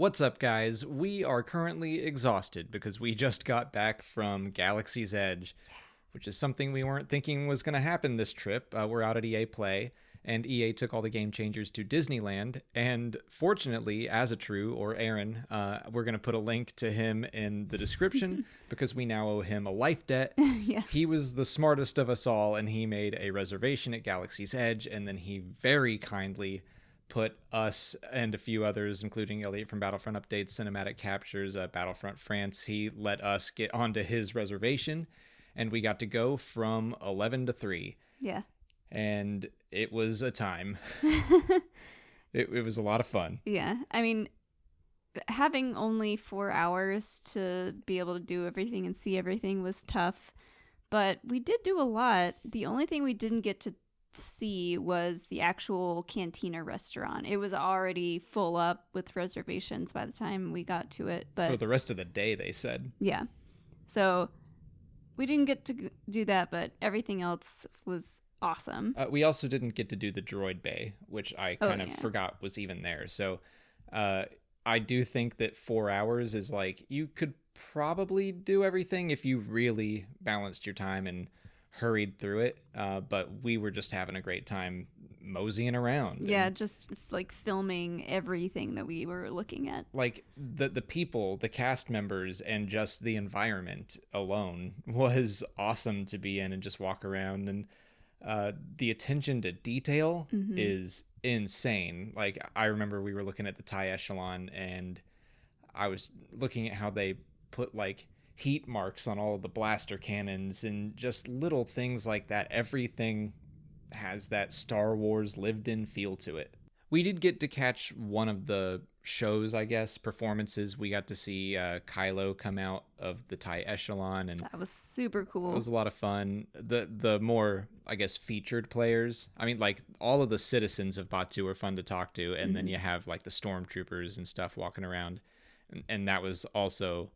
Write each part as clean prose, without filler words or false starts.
What's up, guys? We are currently exhausted because we just got back from Galaxy's Edge, which is something we weren't thinking was going to happen this trip. We're out at EA Play, and EA took all the game changers to Disneyland. And fortunately, as a true, or Aaron, we're going to put a link to him in the description because we now owe him a life debt. Yeah. He was the smartest of us all, and he made a reservation at Galaxy's Edge, and then he very kindly put us and a few others, including Elliot from Battlefront Updates, Cinematic Captures, Battlefront France, he let us get onto his reservation, and we got to go from 11 to 3. Yeah. And it was a time. It was a lot of fun. Yeah. I mean, having only 4 hours to be able to do everything and see everything was tough, but we did do a lot. The only thing we didn't get to see was the actual cantina restaurant. It was already full up with reservations by the time we got to it. But for the rest of the day, they said. Yeah. So we didn't get to do that, but everything else was awesome. We also didn't get to do the droid bay, which I kind of forgot was even there. So I do think that 4 hours is like, you could probably do everything if you really balanced your time and hurried through it, but we were just having a great time moseying around. Yeah, just like filming everything that we were looking at. Like the people, the cast members, and just the environment alone was awesome to be in and just walk around. And the attention to detail is insane. Like, I remember we were looking at the TIE Echelon, and I was looking at how they put like heat marks on all of the blaster cannons and just little things like that. Everything has that Star Wars lived in feel to it. We did get to catch one of the shows, I guess, performances. We got to see Kylo come out of the TIE Echelon, and that was super cool. It was a lot of fun. The more, I guess, featured players, I mean, like, all of the citizens of Batuu were fun to talk to, and then you have like the stormtroopers and stuff walking around, and that was also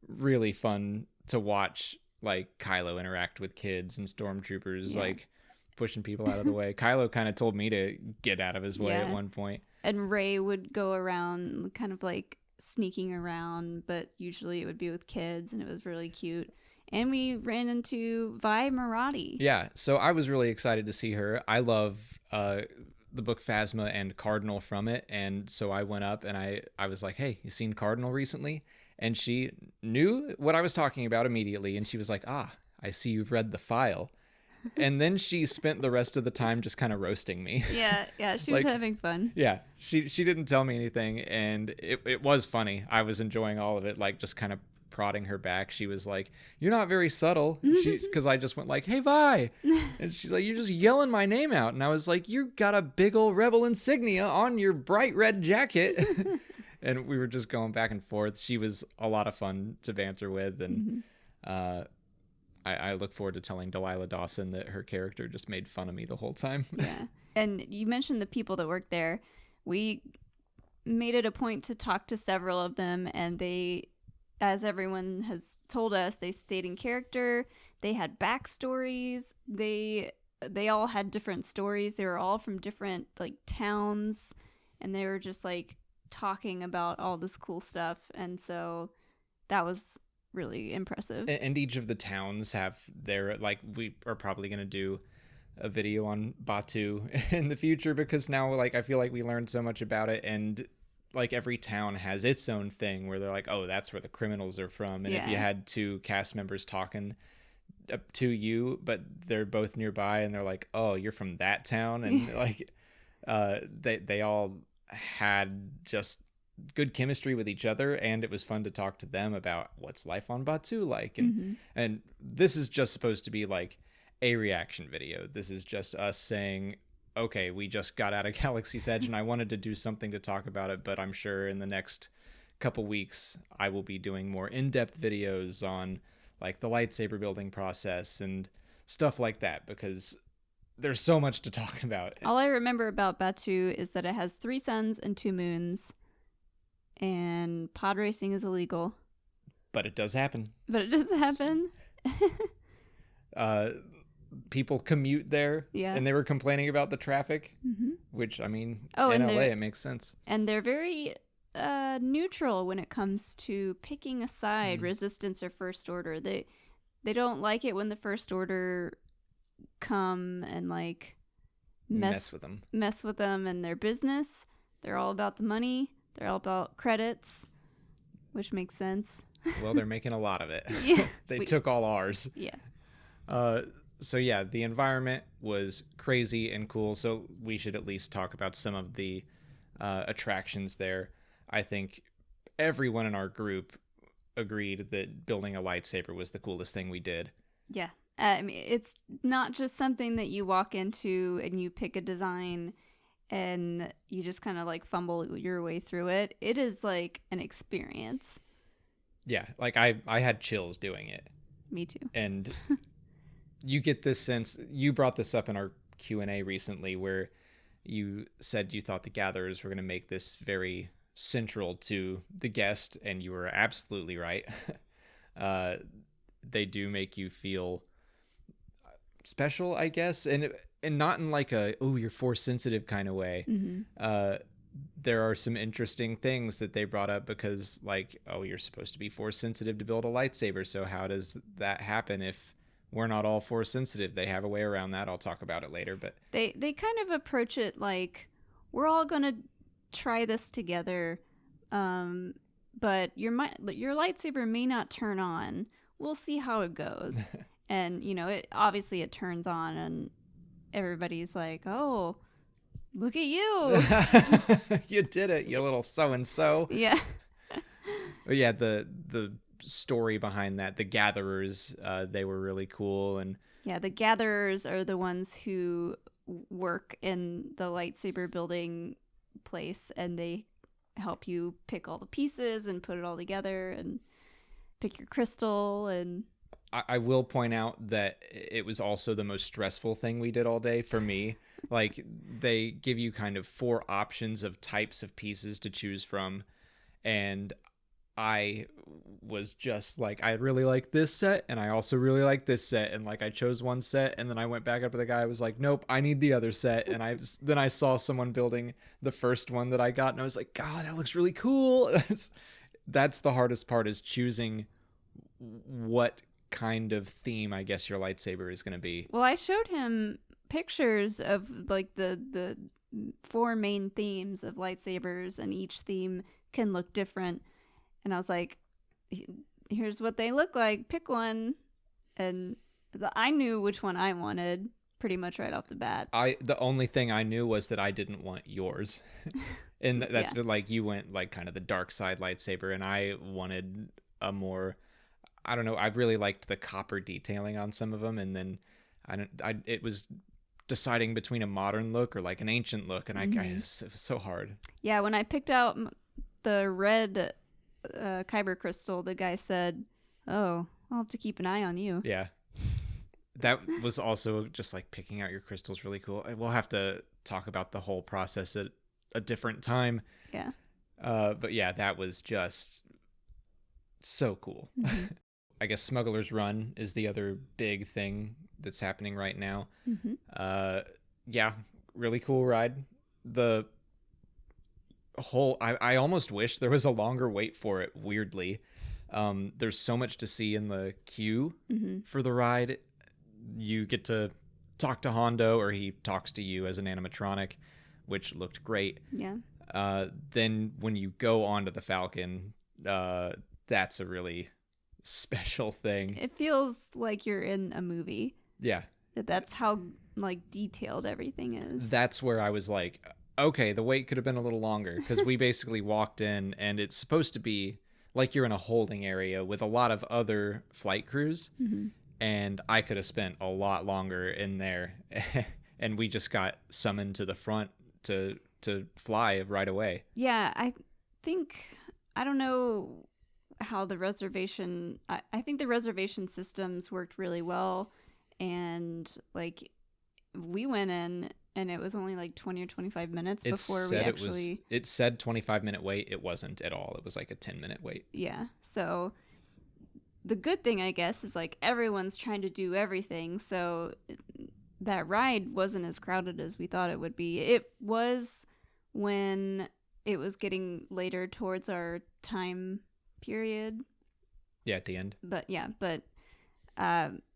really fun to watch, like Kylo interact with kids and stormtroopers, like pushing people out of the way. Kylo kind of told me to get out of his way at one point. And Rey would go around kind of like sneaking around, but usually it would be with kids, and it was really cute. And we ran into Vi Marathi. Yeah, so I was really excited to see her. I love the book Phasma and Cardinal from it, and so I went up and I was like, hey, you seen Cardinal recently? And she knew what I was talking about immediately, and she was like, I see you've read the file. And then she spent the rest of the time just kind of roasting me. Yeah, she was having fun. Yeah, she didn't tell me anything, and it was funny. I was enjoying all of it, like just kind of prodding her back. She was like, you're not very subtle, because I just went like, hey, Vi. And she's like, you're just yelling my name out. And I was like, you got a big old rebel insignia on your bright red jacket. And we were just going back and forth. She was a lot of fun to banter with, and I look forward to telling Delilah Dawson that her character just made fun of me the whole time. Yeah. And you mentioned the people that work there. We made it a point to talk to several of them, and they, as everyone has told us, they stayed in character. They had backstories. They all had different stories. They were all from different like towns, and they were just like talking about all this cool stuff, and so that was really impressive. And each of the towns have their, like, we are probably going to do a video on Batuu in the future, because now, like, I feel like we learned so much about it, and like every town has its own thing where they're like, oh, that's where the criminals are from. And if you had two cast members talking to you, but they're both nearby, and they're like, oh, you're from that town, and like they all had just good chemistry with each other, and it was fun to talk to them about what's life on Batuu like. And this is just supposed to be like a reaction video. This is just us saying, okay, we just got out of Galaxy's Edge, and I wanted to do something to talk about it, but I'm sure in the next couple weeks I will be doing more in-depth videos on like the lightsaber building process and stuff like that, because there's so much to talk about. All I remember about Batuu is that it has 3 suns and 2 moons, and pod racing is illegal. But it does happen. People commute there, and they were complaining about the traffic, which, I mean, in LA, it makes sense. And they're very neutral when it comes to picking a side, resistance or first order. They don't like it when the first order come and like mess with them and their business. They're all about the money. They're all about credits, which makes sense. Well, they're making a lot of it. Yeah. They took all ours. Yeah. So yeah, the environment was crazy and cool. So we should at least talk about some of the attractions there. I think everyone in our group agreed that building a lightsaber was the coolest thing we did. Yeah. I mean, it's not just something that you walk into and you pick a design and you just kind of like fumble your way through it. It is like an experience. Yeah, like I had chills doing it. Me too. And you get this sense, you brought this up in our Q&A recently where you said you thought the gatherers were going to make this very central to the guest, and you were absolutely right. They do make you feel special, I guess, and not in like a you're force sensitive kind of way. There are some interesting things that they brought up because like, you're supposed to be force sensitive to build a lightsaber, so how does that happen if we're not all force sensitive? They have a way around that. I'll talk about it later, but they kind of approach it like we're all gonna try this together, but your lightsaber may not turn on. We'll see how it goes. And it turns on, and everybody's like, "Oh, look at you! You did it, you little so and so." Yeah. Yeah, the story behind that, the gatherers, they were really cool. And yeah, the gatherers are the ones who work in the lightsaber building place, and they help you pick all the pieces and put it all together and pick your crystal. And I will point out that it was also the most stressful thing we did all day for me. Like, they give you kind of 4 options of types of pieces to choose from, and I was just like, I really like this set, and I also really like this set, and like I chose one set, and then I went back up to the guy. I was like, nope, I need the other set. And then I saw someone building the first one that I got, and I was like, God, that looks really cool. That's the hardest part, is choosing what kind of theme I guess your lightsaber is going to be. Well, I showed him pictures of like the 4 main themes of lightsabers, and each theme can look different. And I was like, here's what they look like. Pick one. And I knew which one I wanted pretty much right off the bat. The only thing I knew was that I didn't want yours. And that's like, you went like kind of the dark side lightsaber, and I wanted a more, I don't know, I really liked the copper detailing on some of them. And then it was deciding between a modern look or like an ancient look. And it was so hard. Yeah. When I picked out the red kyber crystal, the guy said, "Oh, I'll have to keep an eye on you." Yeah, that was also just like picking out your crystals really cool. We'll have to talk about the whole process at a different time. Yeah. But yeah, that was just so cool. I guess Smugglers Run is the other big thing that's happening right now. Yeah, really cool ride. The whole, I almost wish there was a longer wait for it, weirdly. There's so much to see in the queue for the ride. You get to talk to Hondo, or he talks to you as an animatronic, which looked great. Yeah. Then when you go onto the Falcon, that's a really special thing. It feels like you're in a movie. Yeah. That's how like detailed everything is. That's where I was like, okay, the wait could have been a little longer, because we basically walked in, and it's supposed to be like you're in a holding area with a lot of other flight crews, and I could have spent a lot longer in there, and we just got summoned to the front to fly right away. Yeah, I don't know how the reservation, I think the reservation systems worked really well, and like we went in and it was only like 20 or 25 minutes before we actually... It said 25-minute wait. It wasn't at all. It was like a 10-minute wait. Yeah. So the good thing, I guess, is like everyone's trying to do everything. So that ride wasn't as crowded as we thought it would be. It was when it was getting later towards our time period. Yeah, at the end. But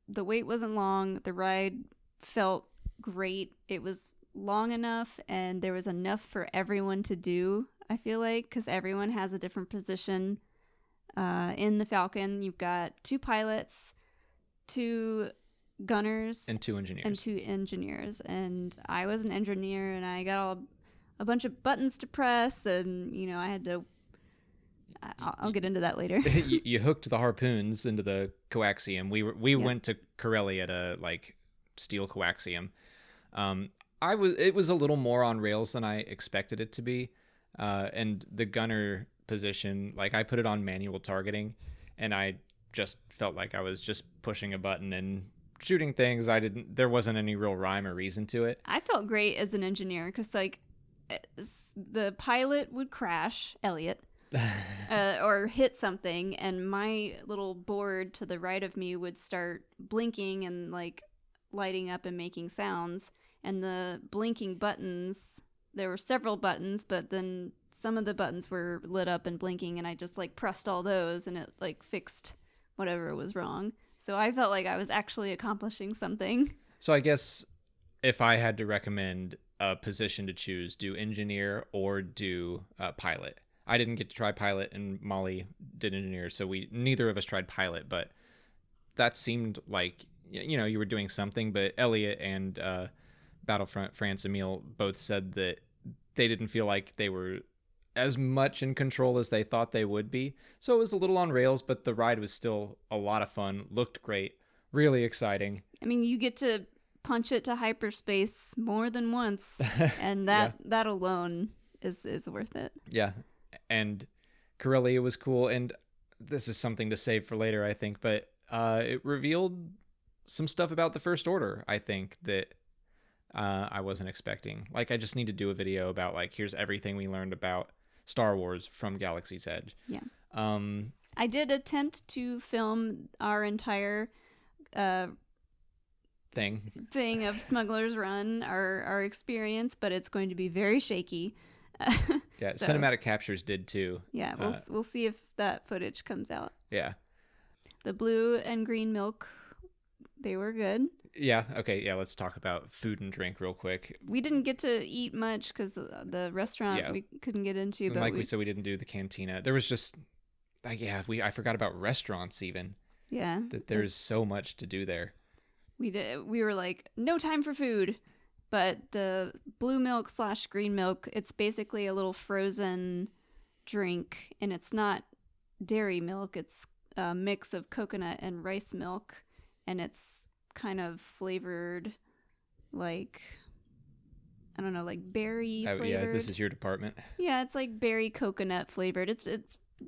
the wait wasn't long. The ride felt great. It was long enough, and there was enough for everyone to do, I feel like, because everyone has a different position. In the Falcon, you've got 2 pilots, 2 gunners, and 2 engineers. And I was an engineer, and I got a bunch of buttons to press, and I had to. I'll get into that later. you hooked the harpoons into the coaxium. We went to Corelli at a steel coaxium. It was a little more on rails than I expected it to be, and the gunner position, I put it on manual targeting, and I just felt like I was just pushing a button and shooting things. There wasn't any real rhyme or reason to it. I felt great as an engineer because the pilot would crash, Elliot. Or hit something, and my little board to the right of me would start blinking and lighting up and making sounds. And the blinking buttons, there were several buttons, but then some of the buttons were lit up and blinking, and I just pressed all those, and it fixed whatever was wrong. So I felt like I was actually accomplishing something. So I guess if I had to recommend a position to choose, do engineer or do pilot. I didn't get to try pilot, and Molly did engineer, so neither of us tried pilot, but that seemed like, you were doing something. But Elliot and Battlefront France Emile both said that they didn't feel like they were as much in control as they thought they would be. So it was a little on rails, but the ride was still a lot of fun, looked great, really exciting. I mean, you get to punch it to hyperspace more than once, and that alone is worth it. Yeah. And Corelli was cool, and this is something to save for later, I think, but it revealed some stuff about the First Order, I think, that I wasn't expecting. I just need to do a video about, here's everything we learned about Star Wars from Galaxy's Edge. Yeah. I did attempt to film our entire thing of Smugglers Run, our experience, but it's going to be very shaky. Yeah, so, cinematic captures did too. Yeah, we'll see if that footage comes out. Yeah. The blue and green milk, they were good. Yeah, okay, yeah, let's talk about food and drink real quick. We didn't get to eat much because the restaurant we couldn't get into. But like we said, we didn't do the cantina. There was just, I forgot about restaurants even. Yeah. That there's so much to do there. We were like, no time for food. But the blue milk / green milk, it's basically a little frozen drink, and it's not dairy milk. It's a mix of coconut and rice milk, and it's kind of flavored I don't know, berry flavored. Yeah, this is your department. Yeah, it's berry coconut flavored. It's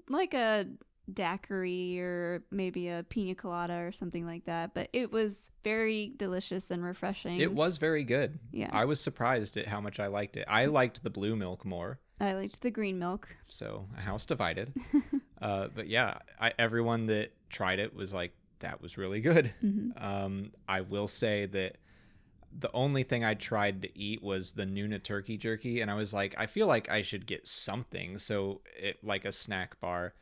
like a daiquiri or maybe a pina colada or something like that, but it was very delicious and refreshing. It was very good. Yeah, I was surprised at how much I liked it. I liked the blue milk more. I liked the green milk. So a house divided. But yeah, everyone that tried it was like, that was really good. Mm-hmm. I will say that the only thing I tried to eat was the Nuna turkey jerky, and I was like, I feel like I should get something. So like a snack bar.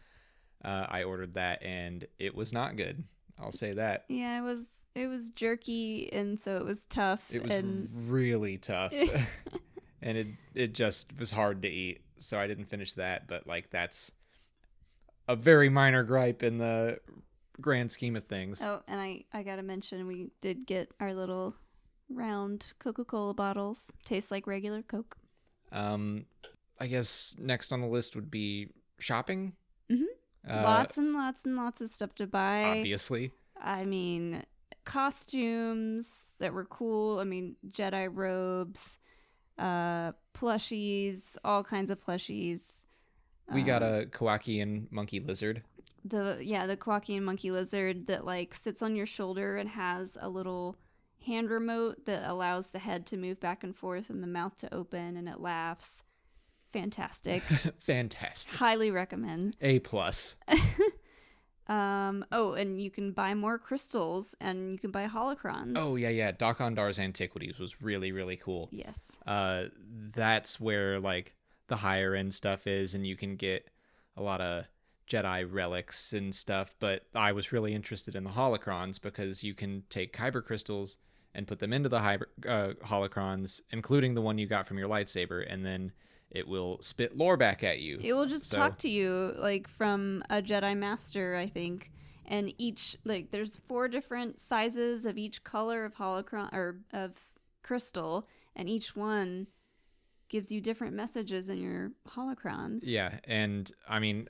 I ordered that, and it was not good. I'll say that. Yeah, it was jerky, and so it was tough. It was really tough, and it just was hard to eat. So I didn't finish that. But that's a very minor gripe in the grand scheme of things. Oh, and I gotta mention, we did get our little round Coca-Cola bottles. Tastes like regular Coke. I guess next on the list would be shopping. Mm-hmm. Lots and lots and lots of stuff to buy. Obviously. I mean, costumes that were cool. I mean, Jedi robes, plushies, all kinds of plushies. We got a Kowakian monkey lizard. The Kowakian monkey lizard that sits on your shoulder and has a little hand remote that allows the head to move back and forth and the mouth to open, and it laughs. Fantastic. Fantastic. Highly recommend. A+. And you can buy more crystals, and you can buy holocrons. Oh, yeah. Dok Ondar's Antiquities was really, really cool. Yes. That's where, the the higher end stuff is, and you can get a lot of Jedi relics and stuff. But I was really interested in the holocrons because you can take kyber crystals and put them into the holocrons, including the one you got from your lightsaber, and then it will spit lore back at you. It will just talk to you like from a Jedi Master, I think. And each, like, there's 4 different sizes of each color of holocron or of crystal, and each one gives you different messages in your holocrons. Yeah, and I mean,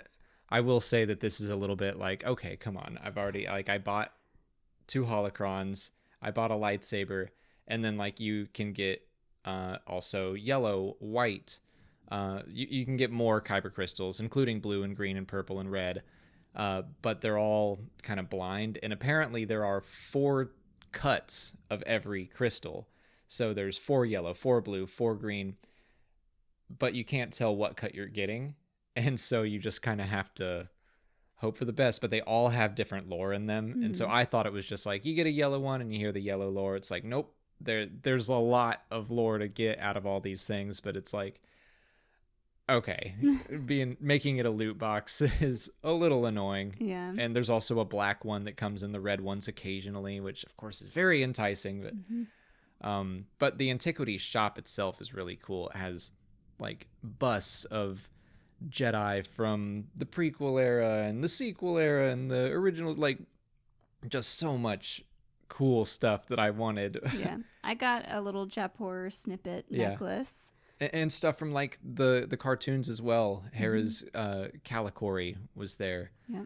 I will say that this is a little bit like, okay, come on. I've already, like, I bought 2 holocrons, I bought a lightsaber, and then, like, you can get also yellow, white. You can get more kyber crystals, including blue and green and purple and red. But they're all kind of blind, and apparently there are 4 cuts of every crystal. So there's 4 yellow, 4 blue, 4 green, but you can't tell what cut you're getting, and so you just kind of have to hope for the best. But they all have different lore in them, and so I thought it was just like you get a yellow one and you hear the yellow lore. It's like, nope, there's a lot of lore to get out of all these things, but it's like, okay, making it a loot box is a little annoying. Yeah. And there's also a black one that comes in the red ones occasionally, which of course is very enticing. But the Antiquities shop itself is really cool. It has like busts of Jedi from the prequel era and the sequel era and the original, like just so much cool stuff that I wanted. Yeah. I got a little Japor snippet necklace. And stuff from like the cartoons as well. Hera's Calicori was there. Yeah.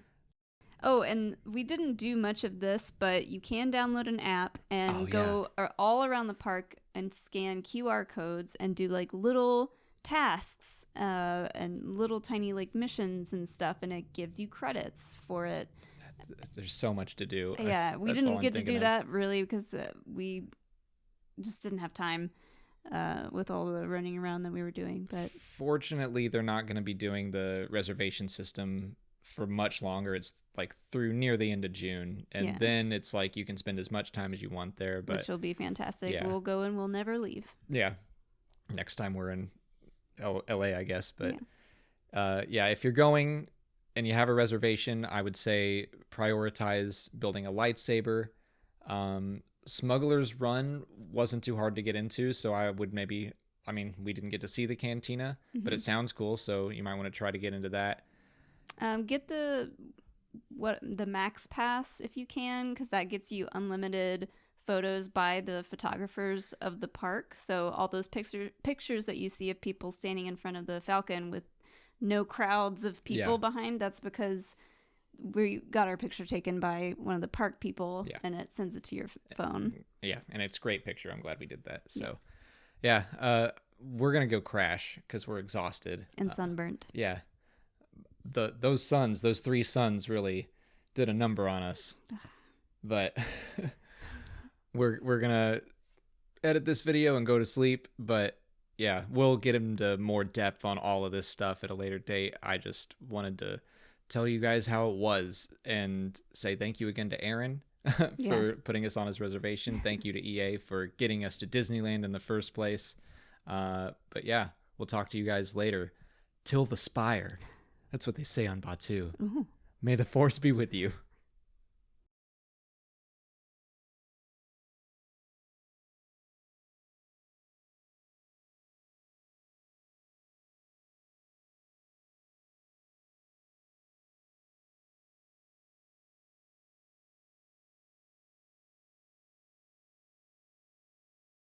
Oh, and we didn't do much of this, but you can download an app and go all around the park and scan QR codes and do like little tasks and little tiny like missions and stuff, and it gives you credits for it. There's so much to do. Yeah, we didn't get to do that really because we just didn't have time. With all the running around that we were doing, but fortunately they're not going to be doing the reservation system for much longer. It's like through near the end of June, and then it's like you can spend as much time as you want there, but which will be fantastic. We'll go and we'll never leave. Next time we're in LA, I guess. But if you're going and you have a reservation, I would say prioritize building a lightsaber. Smugglers Run wasn't too hard to get into, so I would we didn't get to see the cantina, but it sounds cool, so you might want to try to get into that. Get the Max Pass if you can, because that gets you unlimited photos by the photographers of the park. So all those pictures that you see of people standing in front of the Falcon with no crowds of people behind, that's because we got our picture taken by one of the park people, and it sends it to your phone. Yeah, and it's a great picture. I'm glad we did that. So, we're going to go crash because we're exhausted. And sunburnt. Those 3 suns really did a number on us. But we're going to edit this video and go to sleep. But, we'll get into more depth on all of this stuff at a later date. I just wanted to tell you guys how it was and say thank you again to Aaron for putting us on his reservation. Thank you to EA for getting us to Disneyland in the first place. But we'll talk to you guys later. Till the Spire. That's what they say on Batu. May the Force be with you.